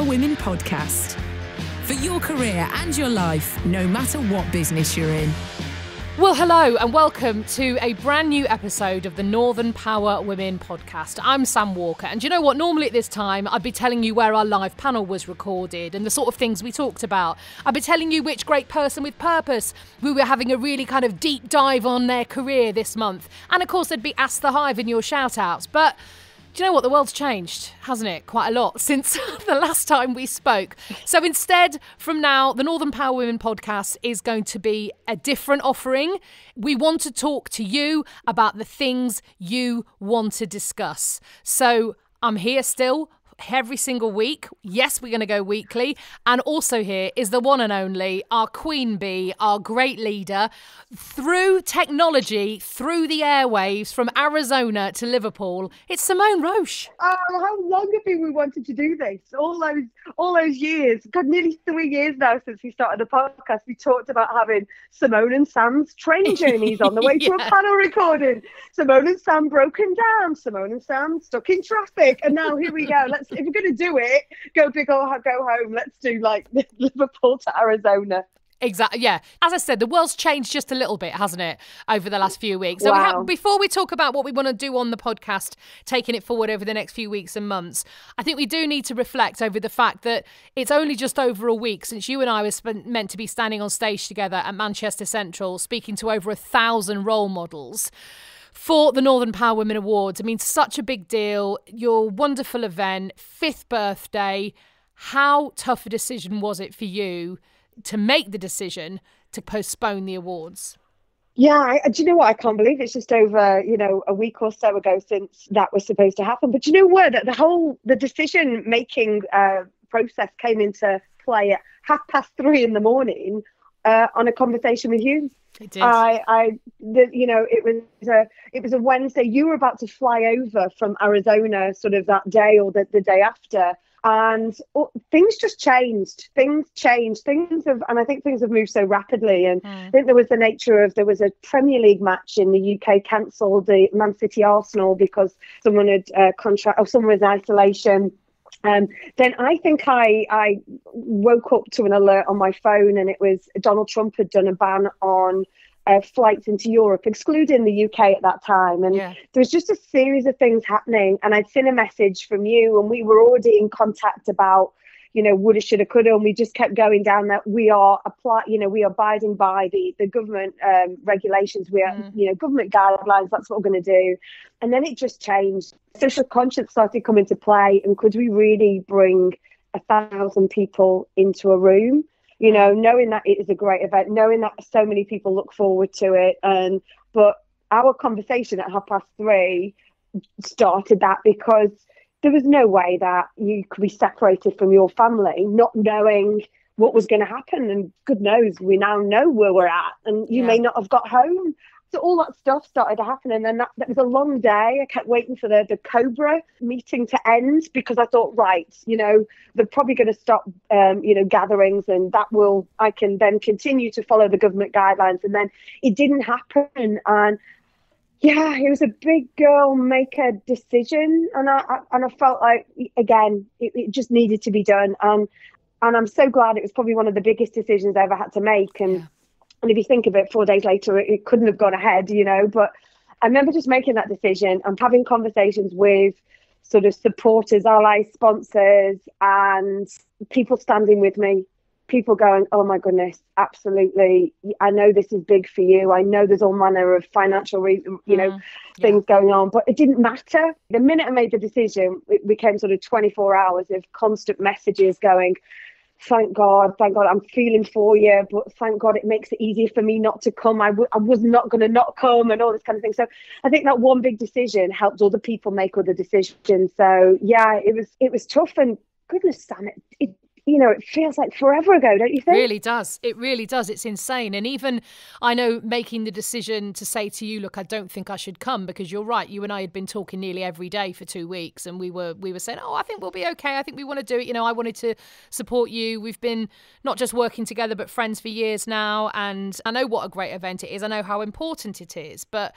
Women podcast. For your career and your life, no matter what business you're in. Well, hello and welcome to a brand new episode of the Northern Power Women podcast. I'm Sam Walker, and do you know what? Normally at this time, I'd be telling you where our live panel was recorded and the sort of things we talked about. I'd be telling you which great person with purpose we were having a really kind of deep dive on their career this month. And of course, there'd be Ask the Hive in your shout-outs. But do you know what? The world's changed, hasn't it? Quite a lot since the last time we spoke. So instead, from now, the Northern Power Women podcast is going to be a different offering. We want to talk to you about the things you want to discuss. So I'm here still every single week. Yes, we're going to go weekly. And also here is the one and only, our queen bee, our great leader, through technology, through the airwaves, from Arizona to Liverpool. It's Simone Roche. Oh, how long have we wanted to do this? All those years. God, nearly 3 years now since we started the podcast. We talked about having Simone and Sam's train journeys on the way to a panel recording. Simone and Sam broken down. Simone and Sam stuck in traffic. And now here we go. If we're going to do it, go big or go home. Let's do like Liverpool to Arizona. Exactly, yeah. As I said, the world's changed just a little bit, hasn't it, over the last few weeks? So wow. Before we talk about what we want to do on the podcast, taking it forward over the next few weeks and months, I think we do need to reflect over the fact that it's only just over a week since you and I were meant to be standing on stage together at Manchester Central, speaking to over 1,000 role models for the Northern Power Women Awards. I mean, such a big deal. Your wonderful event, 5th birthday. How tough a decision was it for you to make the decision to postpone the awards? Yeah, do you know what? I can't believe it's just over, a week or so ago since that was supposed to happen. But you know what? The decision-making process came into play at 3:30 in the morning on a conversation with you. It did. It was a Wednesday. You were about to fly over from Arizona sort of that day or the day after. And things just changed. And I think things have moved so rapidly. And I think there was a Premier League match in the UK cancelled, the Man City Arsenal, because someone had someone was in isolation. Then I think I woke up to an alert on my phone, and it was Donald Trump had done a ban on flights into Europe, excluding the UK at that time. And there was just a series of things happening. And I'd seen a message from you, and we were already in contact about, woulda, shoulda, coulda. And we just kept going down that we are abiding by the government regulations. We are, government guidelines. That's what we're going to do. And then it just changed. Social conscience started coming to play. And could we really bring 1,000 people into a room? Knowing that it is a great event, knowing that so many people look forward to it. But our conversation at 3:30 started that, because there was no way that you could be separated from your family, not knowing what was going to happen. And good knows, we now know where we're at, and you may not have got home. So all that stuff started to happen. And then that was a long day. I kept waiting for the Cobra meeting to end, because I thought, right, they're probably going to stop, gatherings, and I can then continue to follow the government guidelines. And then it didn't happen. And yeah, it was a big girl make a decision. And I felt like, again, it just needed to be done. And I'm so glad. It was probably one of the biggest decisions I ever had to make. And if you think of it, 4 days later, it couldn't have gone ahead, But I remember just making that decision and having conversations with sort of supporters, allies, sponsors, and people standing with me. People going, oh, my goodness, absolutely. I know this is big for you. I know there's all manner of financial, things going on. But it didn't matter. The minute I made the decision, it became sort of 24 hours of constant messages going, thank God, I'm feeling for you, but thank God it makes it easier for me not to come. I was not going to not come, and all this kind of thing. So I think that one big decision helped other people make other decisions. So yeah, it was tough, and goodness, Sam, it feels like forever ago, don't you think? It really does. It really does. It's insane. And even, I know, making the decision to say to you, look, I don't think I should come, because you're right. You and I had been talking nearly every day for 2 weeks, and we were saying, oh, I think we'll be okay. I think we want to do it. I wanted to support you. We've been not just working together, but friends for years now. And I know what a great event it is. I know how important it is. But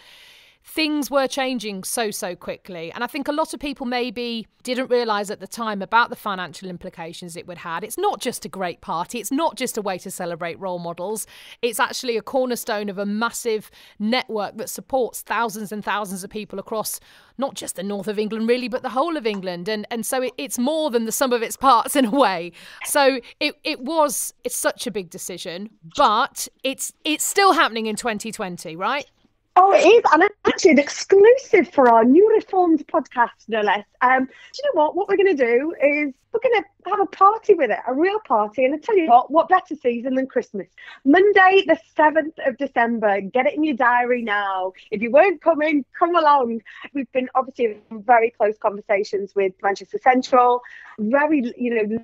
things were changing so quickly. And I think a lot of people maybe didn't realise at the time about the financial implications it would have. It's not just a great party. It's not just a way to celebrate role models. It's actually a cornerstone of a massive network that supports thousands and thousands of people across not just the north of England, really, but the whole of England. And so it's more than the sum of its parts in a way. So it's such a big decision, but it's still happening in 2020, right? Oh, it is. And actually an exclusive for our new reformed podcast, no less. Do you know what? What we're going to do is we're going to have a party with it, a real party. And I tell you what better season than Christmas? Monday, the 7th of December. Get it in your diary now. If you weren't coming, come along. We've been obviously in very close conversations with Manchester Central, very,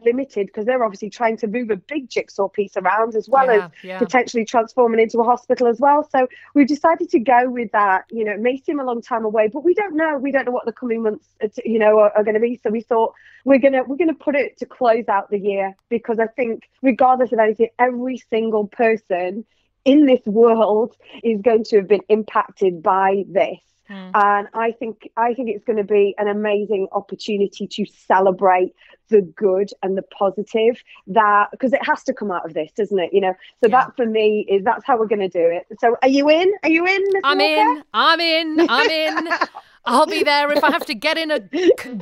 limited because they're obviously trying to move a big jigsaw piece around as well as potentially transforming into a hospital as well. So we've decided to go with that. It may seem a long time away, but we don't know. We don't know what the coming months, are going to be. So we thought we're gonna put it to close out the year, because I think regardless of anything, every single person in this world is going to have been impacted by this. And I think it's going to be an amazing opportunity to celebrate the good and the positive, that because it has to come out of this, doesn't it? So that for me that's how we're going to do it. So are you in, Miss Walker? I'm in. I'll be there if I have to get in a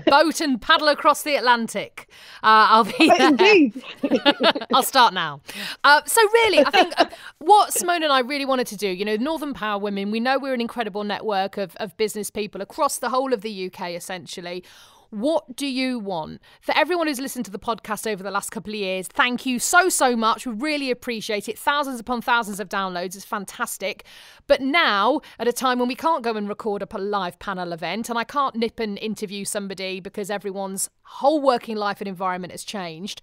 boat and paddle across the Atlantic. I'll be there. Indeed. I'll start now. So really, I think what Simone and I really wanted to do, Northern Power Women, we know we're an incredible network of business people across the whole of the UK, essentially. What do you want? For everyone who's listened to the podcast over the last couple of years, thank you so much. We really appreciate it. Thousands upon thousands of downloads. It's fantastic. But now, at a time when we can't go and record a live panel event, and I can't nip and interview somebody because everyone's whole working life and environment has changed,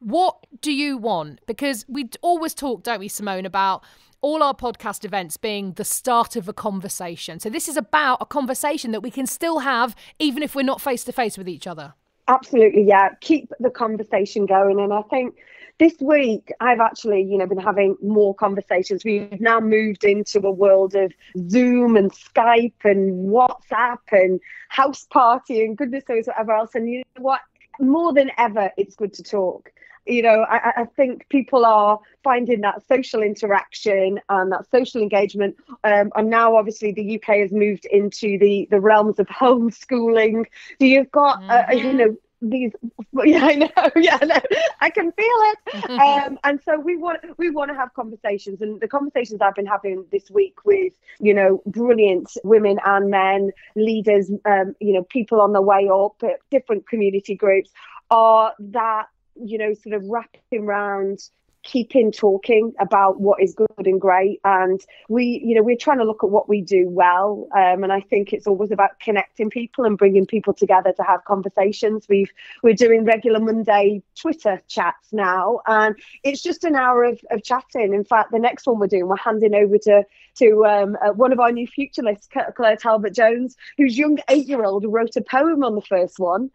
what do you want? Because we always talk, don't we, Simone, about all our podcast events being the start of a conversation. So this is about a conversation that we can still have even if we're not face to face with each other. Absolutely, yeah. Keep the conversation going. And I think this week I've actually, been having more conversations. We've now moved into a world of Zoom and Skype and WhatsApp and house party and goodness knows whatever else. And you know what? More than ever, it's good to talk. I think people are finding that social interaction and that social engagement. And now, obviously, the UK has moved into the realms of homeschooling. So you've got, these. Yeah, I know. Yeah, no, I can feel it. And so we want to have conversations, and the conversations I've been having this week with, brilliant women and men leaders, people on the way up at different community groups, are that. Sort of wrapping around keeping talking about what is good and great. And we're trying to look at what we do well. And I think it's always about connecting people and bringing people together to have conversations. We're doing regular Monday Twitter chats now, and it's just an hour of chatting. In fact, the next one we're handing over to one of our new futurists, Claire Talbot-Jones, whose young 8-year-old wrote a poem on the first one,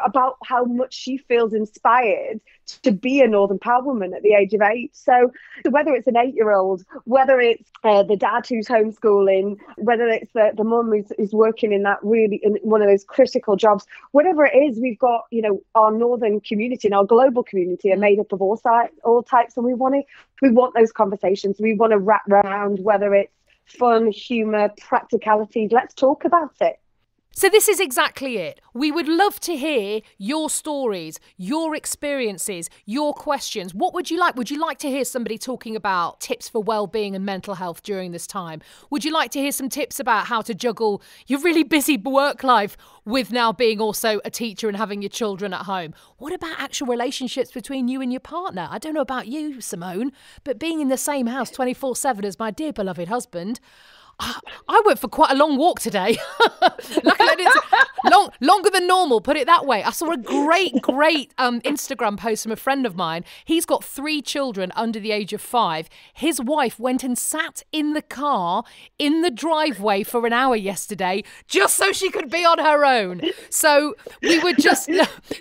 about how much she feels inspired to be a Northern Power woman at the age of 8. So whether it's an 8-year-old, whether it's the dad who's homeschooling, whether it's the mum who's working in that really in one of those critical jobs, whatever it is, we've got our Northern community and our global community are made up of all types, and we want those conversations. We want to wrap around whether it's fun, humour, practicality. Let's talk about it. So this is exactly it. We would love to hear your stories, your experiences, your questions. What would you like? Would you like to hear somebody talking about tips for well-being and mental health during this time? Would you like to hear some tips about how to juggle your really busy work life with now being also a teacher and having your children at home? What about actual relationships between you and your partner? I don't know about you, Simone, but being in the same house 24/7 as my dear beloved husband, I went for quite a long walk today. Luckily, I didn't. Longer than normal, put it that way. I saw a great Instagram post from a friend of mine. He's got 3 children under the age of 5. His wife went and sat in the car in the driveway for an hour yesterday just so she could be on her own. So we would just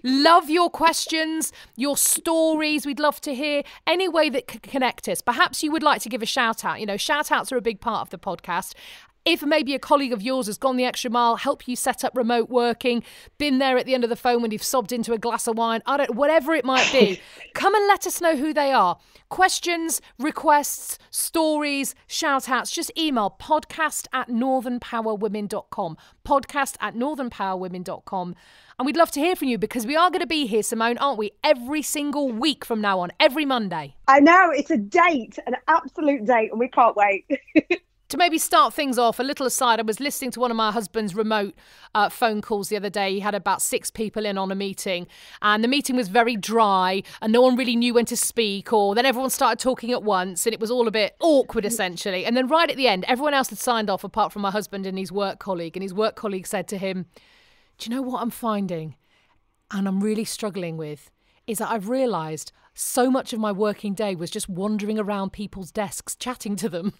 love your questions, your stories. We'd love to hear any way that could connect us. Perhaps you would like to give a shout out. Shout outs are a big part of the podcast. If maybe a colleague of yours has gone the extra mile, help you set up remote working, been there at the end of the phone when you've sobbed into a glass of wine, whatever it might be, come and let us know who they are. Questions, requests, stories, shout-outs, just email podcast@northernpowerwomen.com, podcast@northernpowerwomen.com. And we'd love to hear from you because we are going to be here, Simone, aren't we? Every single week from now on, every Monday. I know, it's a date, an absolute date, and we can't wait. To maybe start things off, a little aside, I was listening to one of my husband's remote phone calls the other day. He had about 6 people in on a meeting, and the meeting was very dry and no one really knew when to speak, or then everyone started talking at once and it was all a bit awkward, essentially. And then right at the end, everyone else had signed off apart from my husband and his work colleague, and his work colleague said to him, "Do you know what I'm finding and I'm really struggling with is that I've realised so much of my working day was just wandering around people's desks chatting to them."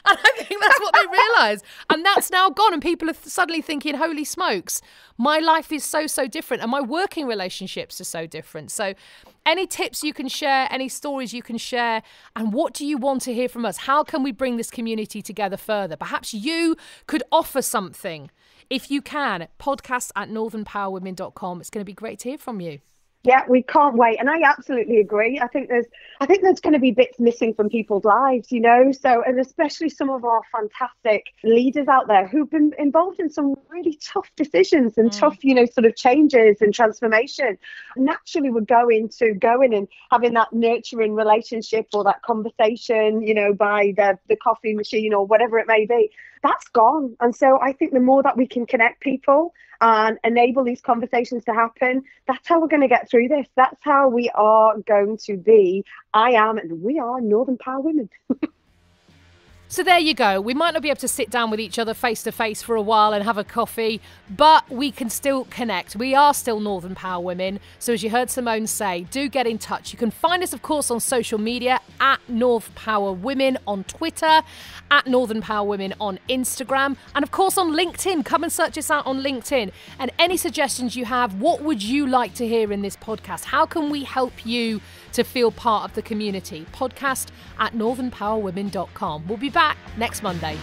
And I think that's what they realise. And that's now gone. And people are suddenly thinking, holy smokes, my life is so different and my working relationships are so different. So any tips you can share, any stories you can share, and what do you want to hear from us? How can we bring this community together further? Perhaps you could offer something. If you can, podcast@northernpowerwomen.com. It's going to be great to hear from you. Yeah, we can't wait. And I absolutely agree. I think there's going to be bits missing from people's lives, you know, so, and especially some of our fantastic leaders out there who've been involved in some really tough decisions and tough, you know, sort of changes and transformation. Naturally, we're going and having that nurturing relationship or that conversation, you know, by the coffee machine or whatever it may be. That's gone. And so I think the more that we can connect people and enable these conversations to happen, that's how we're going to get through this. That's how we are going to be. We are Northern Power Women. So there you go. We might not be able to sit down with each other face to face for a while and have a coffee, but we can still connect. We are still Northern Power Women. So as you heard Simone say, do get in touch. You can find us, of course, on social media at North Power Women on Twitter, at Northern Power Women on Instagram, and of course on LinkedIn. Come and search us out on LinkedIn. And any suggestions you have, what would you like to hear in this podcast? How can we help you to feel part of the community? Podcast@northernpowerwomen.com. We'll be back next Monday.